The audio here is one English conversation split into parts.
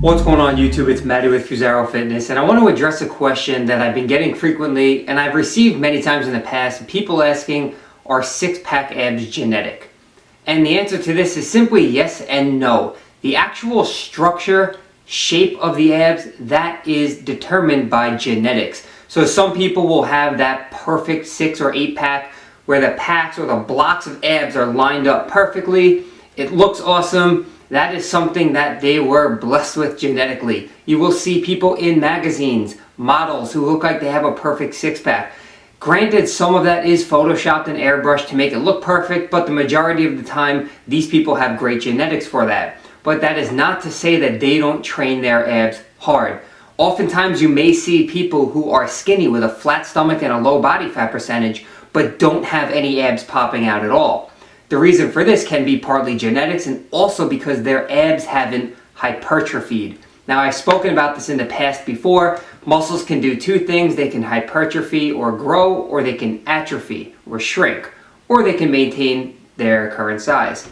What's going on YouTube? It's Matty with FusaroFitness, and I want to address a question that I've been getting frequently and I've received many times in the past. People asking, are six-pack abs genetic? And the answer to this is simply yes and no. The actual structure, shape of the abs, that is determined by genetics. So some people will have that perfect 6 or 8 pack where the packs or the blocks of abs are lined up perfectly. It looks awesome. That is something that they were blessed with genetically. You will see people in magazines, models who look like they have a perfect six-pack. Granted, some of that is photoshopped and airbrushed to make it look perfect, but the majority of the time, these people have great genetics for that. But that is not to say that they don't train their abs hard. Oftentimes, you may see people who are skinny with a flat stomach and a low body fat percentage, but don't have any abs popping out at all. The reason for this can be partly genetics and also because their abs haven't hypertrophied. Now, I've spoken about this in the past before. Muscles can do two things. They can hypertrophy or grow, or they can atrophy or shrink, or they can maintain their current size.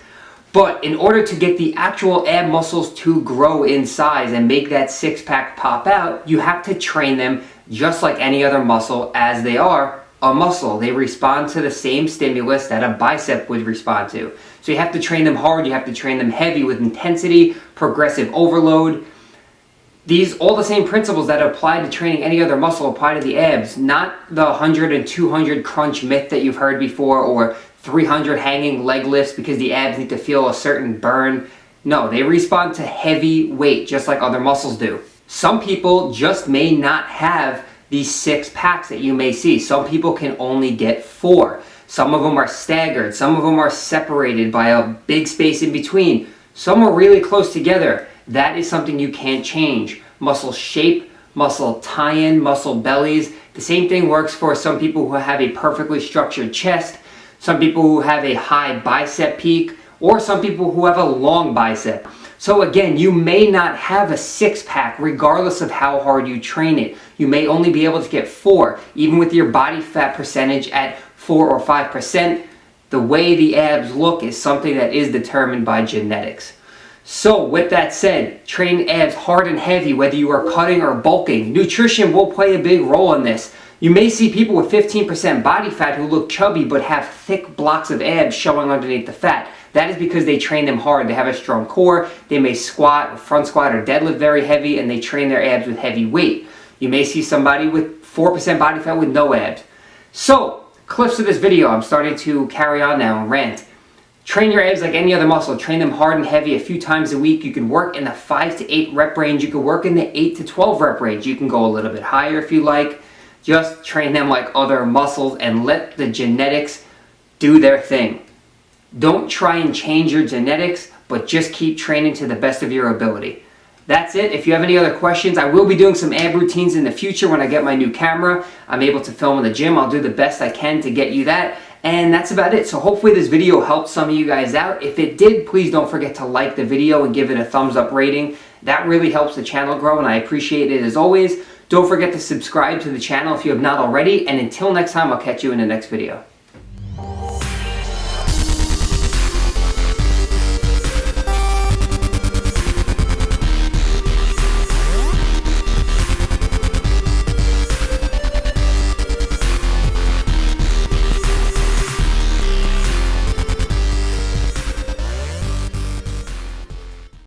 But in order to get the actual ab muscles to grow in size and make that six-pack pop out, you have to train them just like any other muscle, as they are a muscle. They respond to the same stimulus that a bicep would respond to. So you have to train them hard, you have to train them heavy with intensity, progressive overload. All the same principles that apply to training any other muscle apply to the abs, not the 100 and 200 crunch myth that you've heard before, or 300 hanging leg lifts because the abs need to feel a certain burn. No, they respond to heavy weight just like other muscles do. Some people just may not have these 6 packs that you may see. Some people can only get 4. Some of them are staggered. Some of them are separated by a big space in between. Some are really close together. That is something you can't change. Muscle shape, muscle tie-in, muscle bellies. The same thing works for some people who have a perfectly structured chest, some people who have a high bicep peak, or some people who have a long bicep. So again, you may not have a 6-pack regardless of how hard you train it. You may only be able to get 4, even with your body fat percentage at 4 or 5%. The way the abs look is something that is determined by genetics. So with that said, train abs hard and heavy, whether you are cutting or bulking. Nutrition will play a big role in this. You may see people with 15% body fat who look chubby but have thick blocks of abs showing underneath the fat. That is because they train them hard. They have a strong core. They may squat, or front squat, or deadlift very heavy, and they train their abs with heavy weight. You may see somebody with 4% body fat with no abs. So, clips of this video. I'm starting to carry on now and rant. Train your abs like any other muscle. Train them hard and heavy a few times a week. You can work in the 5 to 8 rep range. You can work in the 8 to 12 rep range. You can go a little bit higher if you like. Just train them like other muscles and let the genetics do their thing. Don't try and change your genetics, but just keep training to the best of your ability. That's it. If you have any other questions, I will be doing some ab routines in the future when I get my new camera. I'm able to film in the gym. I'll do the best I can to get you that. And that's about it. So hopefully this video helped some of you guys out. If it did, please don't forget to like the video and give it a thumbs up rating. That really helps the channel grow, and I appreciate it as always. Don't forget to subscribe to the channel if you have not already. And until next time, I'll catch you in the next video.